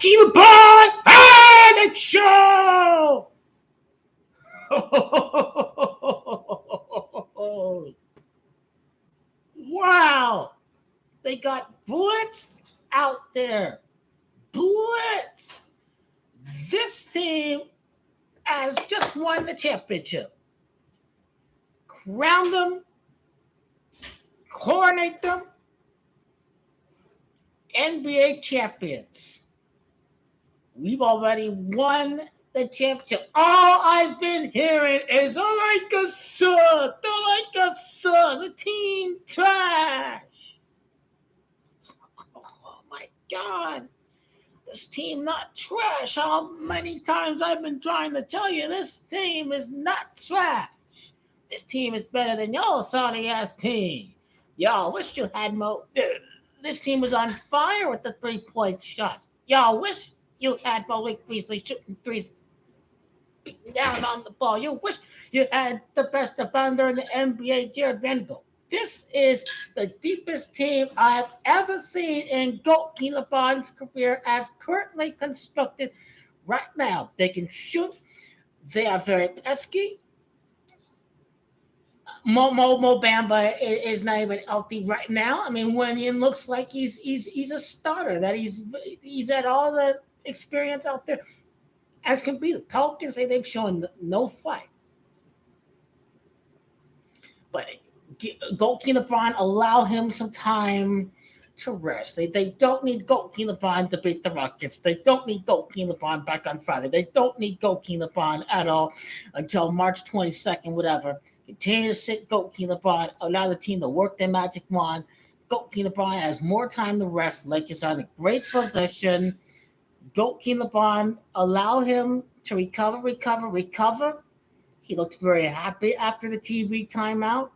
Keep the ball and the show. Wow. They got blitzed out there. Blitzed. This team has just won the championship. Crown them, coronate them, NBA champions. We've already won the championship. All I've been hearing is the Lakers suck. The Lakers suck. The team trash. Oh my God. This team not trash. How many times I've been trying to tell you this team is not trash. This team is better than y'all sorry ass team. Y'all wish you had more. This team was on fire with the 3-point shots. Y'all wish you had Malik Beasley shooting threes down on the ball. You wish you had the best defender in the NBA, Jared Vanderbilt. This is the deepest team I've ever seen in Goat LeBron's career as currently constructed right now. They can shoot. They are very pesky. Mo Bamba is not even healthy right now. I mean, Wenyan looks like he's a starter. That he's had all the experience out there as can be. The Pelicans say they've shown no fight, but Goat LeBron allow him some time to rest. They don't need Goat LeBron to beat the Rockets. They don't need Goat LeBron back on Friday. They don't need Goat LeBron at all until March 22nd, whatever. Continue to sit Goat LeBron, allow the team to work their magic wand. Goat LeBron has more time to rest. Lakers are in a great position. Goat LeBron, allow him to recover. He looked very happy after the TV timeout.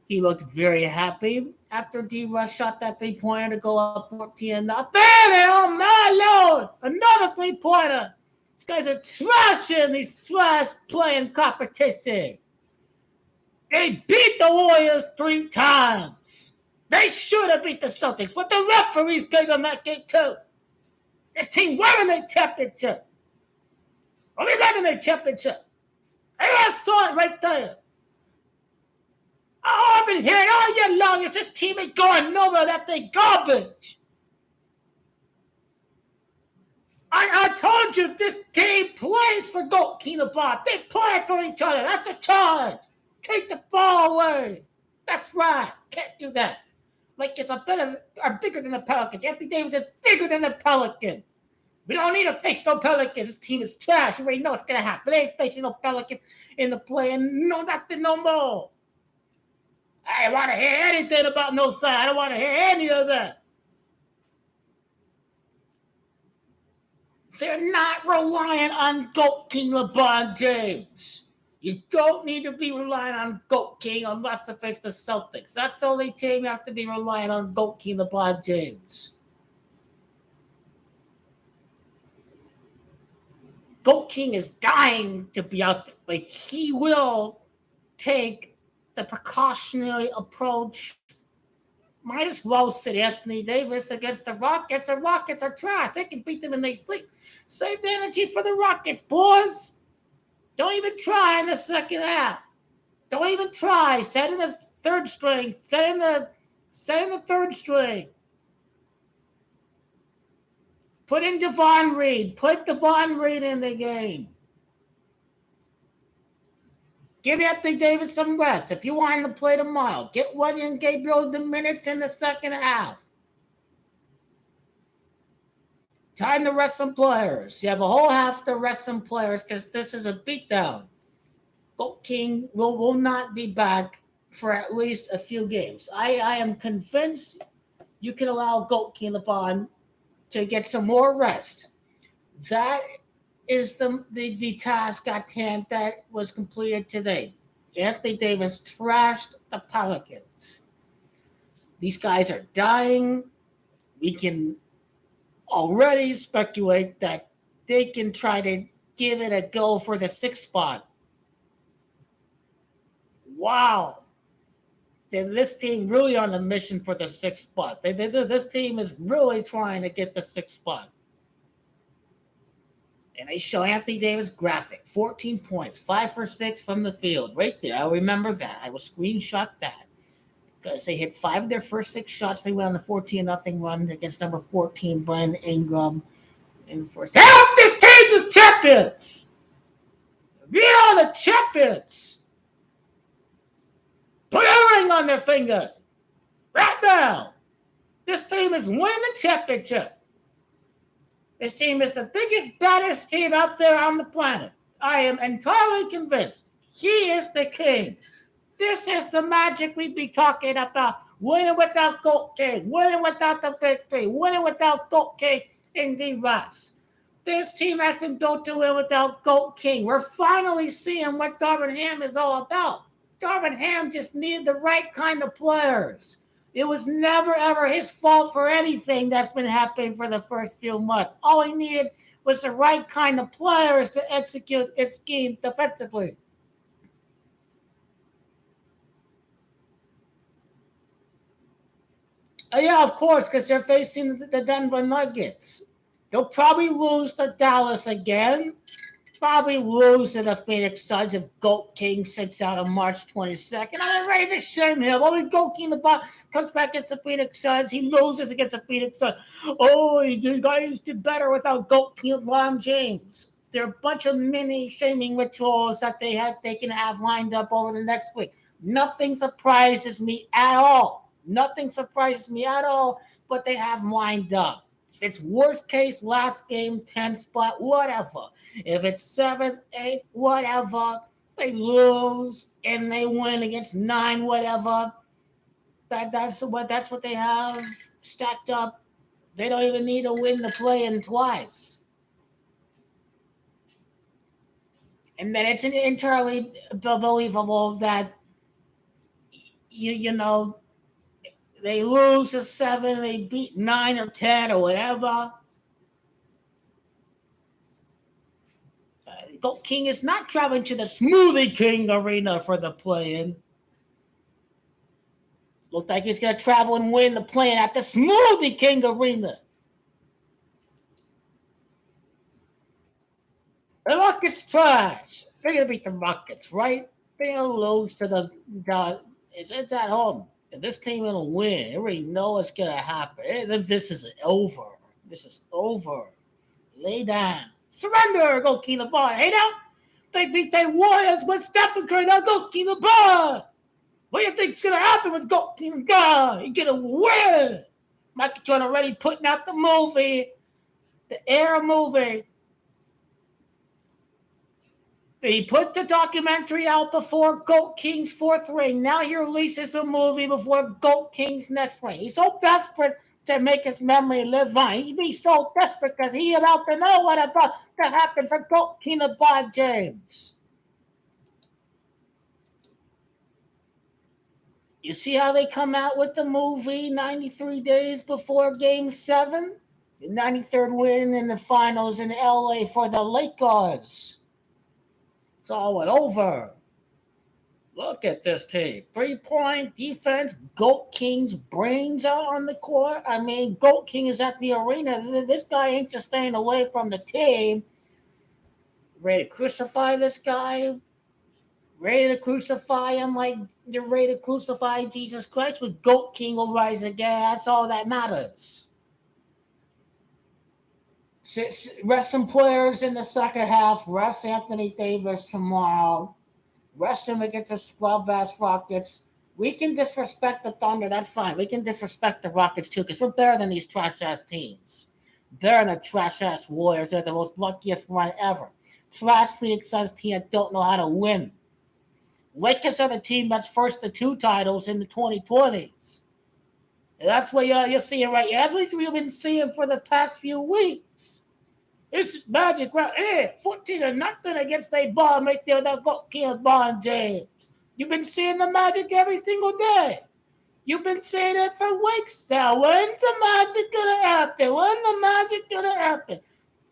He looked very happy after D-Rush shot that 3-pointer to go up 14-0. Oh my Lord! Another 3-pointer. These guys are trashing these trash playing competition. They beat the Warriors 3 times. They should have beat the Celtics, but the referees gave them that game too. This team won the championship. Only won the championship. Everyone saw it right there. Oh, I've been hearing all year long is this team is going nowhere, that they garbage. I told you this team plays for Goat LeBron. They play for each other. That's a charge. Take the ball away. That's right. Can't do that. Lakers are bigger than the Pelicans. Anthony Davis is bigger than the Pelicans. We don't need to face no Pelicans. This team is trash. You already know what's going to happen. They ain't facing no Pelicans in the play and no nothing no more. I don't want to hear anything about no side. I don't want to hear any of that. They're not relying on Goat King LeBron James. You don't need to be relying on Goat King unless they face the Celtics. That's the only team you have to be relying on Goat King LeBron James. Goat King is dying to be out there, but he will take the precautionary approach. Might as well sit Anthony Davis against the Rockets. The Rockets are trash. They can beat them in their sleep. Save the energy for the Rockets, boys. Don't even try in the second half. Don't even try. Set in the third string. Set in the third string. Put in Devon Reed. Put Devon Reed in the game. Give Anthony Davis some rest. If you want him to play tomorrow, get William Gabriel the minutes in the second half. Time to rest some players. You have a whole half to rest some players because this is a beatdown. Goat King will not be back for at least a few games. I am convinced you can allow Goat King LeBron to get some more rest. That is the task at hand that was completed today. Anthony Davis trashed the Pelicans. These guys are dying. We can already speculate that they can try to give it a go for the 6th spot. Wow. Then this team really on a mission for the 6th spot. This team is really trying to get the 6th spot. And they show Anthony Davis graphic, 14 points, 5 for 6 from the field. Right there. I remember that. I will screenshot that. Because they hit 5 of their first 6 shots. They went on the 14-0 run against number 14, Brandon Ingram. In the first. Help! This team's the champions! We are the champions! Put a ring on their finger! Right now! This team is winning the championship! This team is the biggest, baddest team out there on the planet. I am entirely convinced. He is the king. This is the magic we be talking about. Winning without Goat King. Winning without the Big Three. Winning without Goat King in the West. This team has been built to win without Goat King. We're finally seeing what Darvin Ham is all about. Darvin Ham just needed the right kind of players. It was never, ever his fault for anything that's been happening for the first few months. All he needed was the right kind of players to execute his scheme defensively. Yeah, of course, because they're facing the Denver Nuggets. They'll probably lose to Dallas again. Probably lose to the Phoenix Suns if Goat King sits out on March 22nd. I'm ready to shame him. When Goat King comes back against the Phoenix Suns, he loses against the Phoenix Suns. Oh, you guys did better without Goat King LeBron James. There are a bunch of mini shaming rituals that they can have lined up over the next week. Nothing surprises me at all. Nothing surprises me at all, but they have lined up. If it's worst case, last game, 10 spot, whatever. If it's 7th, 8th, whatever, they lose and they win against 9, whatever. That's what they have stacked up. They don't even need to win the play-in twice. And then it's entirely believable that you know they lose to 7, they beat 9 or 10 or whatever. Goat King is not traveling to the Smoothie King Arena for the play-in. Looked like he's going to travel and win the play-in at the Smoothie King Arena. The Rockets trash. They're going to beat the Rockets, right? They're going to lose to the it's at home. And this team will win. Everybody knows what's going to happen. This is over. This is over. Lay down. Surrender. Go King LeBron. Hey now, they beat their Warriors with Stephen Curry. Now go King LeBron. What do you think's going to happen with Go King LeBron? You're going to win. Michael Jordan already putting out the movie, the Air movie. He put the documentary out before Goat King's 4th ring. Now he releases a movie before Goat King's next ring. He's so desperate to make his memory live on. He'd be so desperate because he about to know what about to happen for Goat King LeBron James. You see how they come out with the movie 93 days before Game 7? The 93rd win in the finals in LA for the Lakers. It's all over. Look at this team. 3-point defense. Goat King's brains out on the court. I mean, Goat King is at the arena. This guy ain't just staying away from the team. Ready to crucify this guy? Ready to crucify him like they're ready to crucify Jesus Christ? But Goat King will rise again. That's all that matters. Rest some players in the second half. Rest Anthony Davis tomorrow. Rest him against the scrub-ass Rockets. We can disrespect the Thunder. That's fine. We can disrespect the Rockets too because we're better than these trash-ass teams. Better than the trash-ass Warriors. They're the most luckiest run ever. Trash Phoenix Suns team that don't know how to win. Lakers are the team that's first to 2 titles in the 2020s. And that's what you're seeing right here. That's what we've been seeing for the past few weeks. This is magic right here. 14-0 against a ball right there that got killed LeBron James. You've been seeing the magic every single day. You've been saying it for weeks now. When's the magic gonna happen? When the magic gonna happen?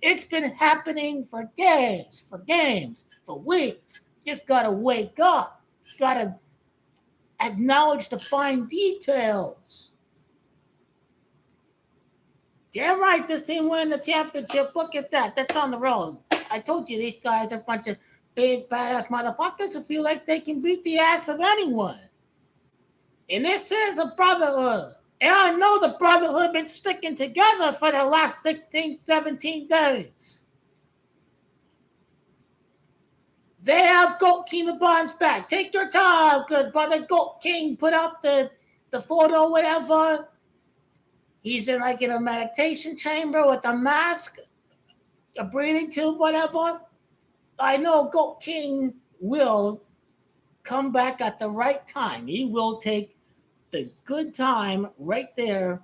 It's been happening for days, for games, for weeks. Just gotta wake up. Gotta acknowledge the fine details. Damn right, this team win the championship. Look at that. That's on the road. I told you these guys are a bunch of big badass motherfuckers who feel like they can beat the ass of anyone. And this is a brotherhood. And I know the brotherhood been sticking together for the last 16, 17 days. They have Goat King LeBron's back. Take your time, good brother. Goat King put up the photo, whatever. He's in a meditation chamber with a mask, a breathing tube, whatever. I know Goat King will come back at the right time. He will take the good time right there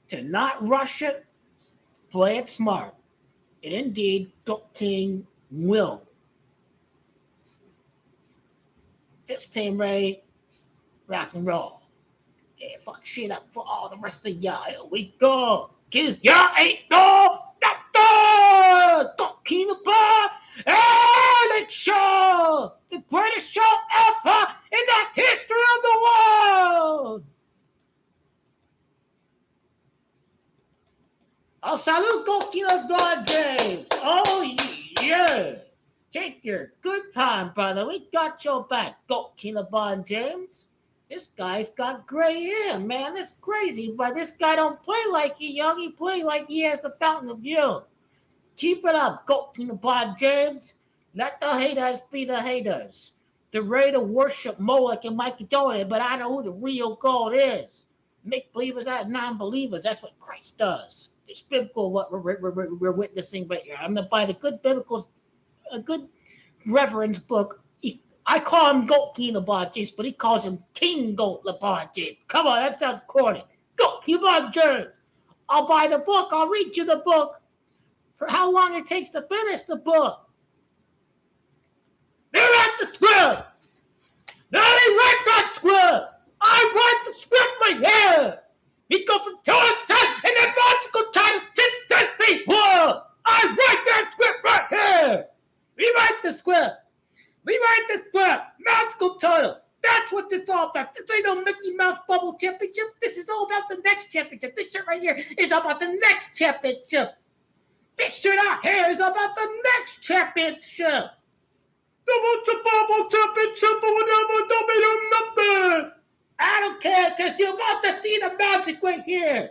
to not rush it, play it smart. And indeed, Goat King will. This team ready, rock and roll. Yeah, fuck shit up for all the rest of y'all. Here we go. Cause y'all ain't no doctor. Goat King LeBron. Alex Show. The greatest show ever in the history of the world. Oh, salute Goat King LeBron James. Oh, yeah. Take your good time, brother. We got your back, Goat King LeBron James. This guy's got gray hair, man. That's crazy, but this guy don't play like he young. He play like he has the fountain of youth. Keep it up, Goat King LeBron James. Let the haters be the haters. They're ready to worship Moloch and Michael Jordan, but I know who the real God is. Make believers out of non-believers. That's what Christ does. It's biblical what we're witnessing right here. I'm going to buy the good biblical, a good reverend's book. I call him Goat King LeBron James, but he calls him King Goat LeBron James. Come on, that sounds corny. Goat King LeBron James. I'll buy the book. I'll read you the book for how long it takes to finish the book. They're at the script. Now they write that script. I write the script right here. He goes from 2 to 10 and then logical time to 6 to 3. Whoa. I write that script right here. We write the script. We write the script. Magical title. That's what this is all about. This ain't no Mickey Mouse Bubble Championship. This is all about the next championship. This shit right here is about the next championship. This shit out here is about the next championship. Bubble Championship, but whatever, don't mean nothing. I don't care, because you're about to see the magic right here.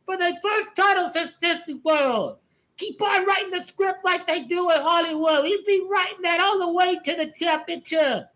For the first title since Disney World. Keep on writing the script like they do in Hollywood. We'd be writing that all the way to the championship.